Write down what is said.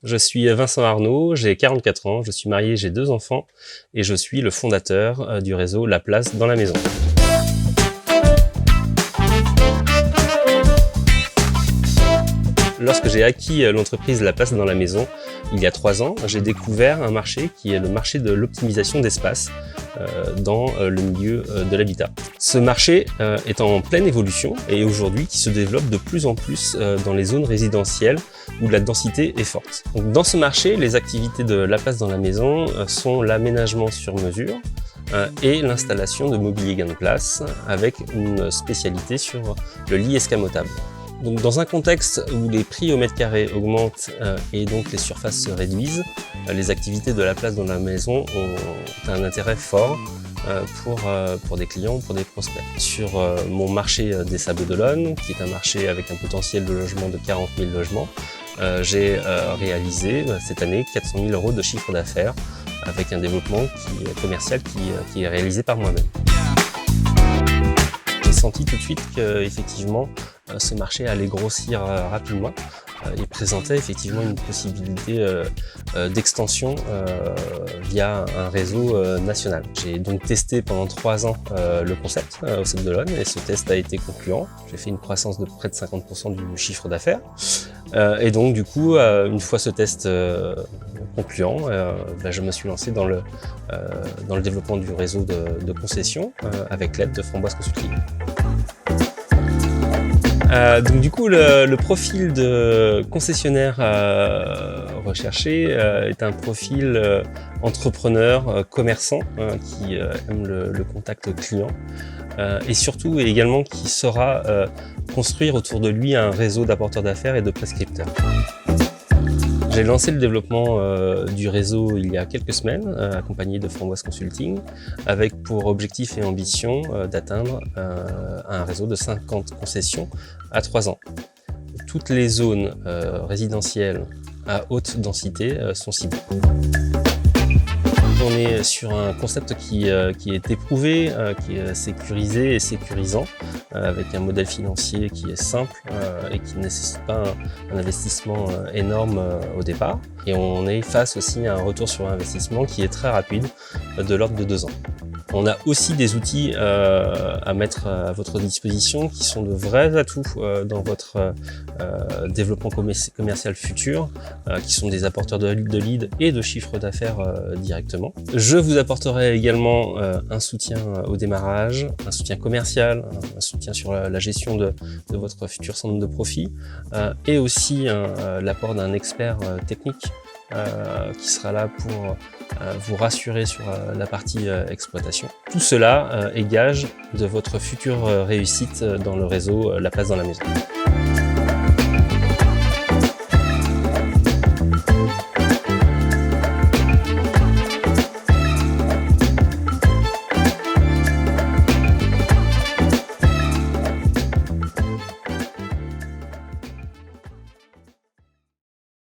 Je suis Vincent Arnaud, j'ai 44 ans, je suis marié, j'ai 2 enfants et je suis le fondateur du réseau La Place dans la Maison. Lorsque j'ai acquis l'entreprise La Place dans la Maison, il y a 3 ans, j'ai découvert un marché qui est le marché de l'optimisation d'espace dans le milieu de l'habitat. Ce marché est en pleine évolution et aujourd'hui qui se développe de plus en plus dans les zones résidentielles où la densité est forte. Donc, dans ce marché, les activités de La Place dans la Maison sont l'aménagement sur mesure et l'installation de mobilier gain de place avec une spécialité sur le lit escamotable. Donc, dans un contexte où les prix au mètre carré augmentent et donc les surfaces se réduisent, les activités de La Place dans la Maison ont un intérêt fort pour des clients, pour des prospects. Sur mon marché des Sables d'Olonne, qui est un marché avec un potentiel de logement de 40 000 logements, j'ai réalisé cette année 400 000 € de chiffre d'affaires avec un développement commercial qui est réalisé par moi-même. J'ai senti tout de suite qu'effectivement ce marché allait grossir rapidement et présentait effectivement une possibilité d'extension via un réseau national. J'ai donc testé pendant 3 ans le concept au Sables d'Olonne et ce test a été concluant. J'ai fait une croissance de près de 50% du chiffre d'affaires et donc du coup une fois ce test concluant, je me suis lancé dans le développement du réseau de concessions avec l'aide de Framboise Consulting. Donc du coup, le profil de concessionnaire recherché est un profil entrepreneur, commerçant, qui aime le contact client et surtout également qui saura construire autour de lui un réseau d'apporteurs d'affaires et de prescripteurs. J'ai lancé le développement du réseau il y a quelques semaines, accompagné de Framboise Consulting, avec pour objectif et ambition d'atteindre un réseau de 50 concessions à 3 ans. Toutes les zones résidentielles à haute densité sont ciblées. On est sur un concept qui est éprouvé, qui est sécurisé et sécurisant, avec un modèle financier qui est simple et qui ne nécessite pas un investissement énorme au départ. Et on est face aussi à un retour sur investissement qui est très rapide, de l'ordre de 2 ans. On a aussi des outils à mettre à votre disposition qui sont de vrais atouts dans votre développement commercial futur, qui sont des apporteurs de leads et de chiffre d'affaires directement. Je vous apporterai également un soutien au démarrage, un soutien commercial, un soutien sur la gestion de votre futur centre de profit et aussi l'apport d'un expert technique qui sera là pour vous rassurer sur la partie exploitation. Tout cela est gage de votre future réussite dans le réseau La Place dans la Maison.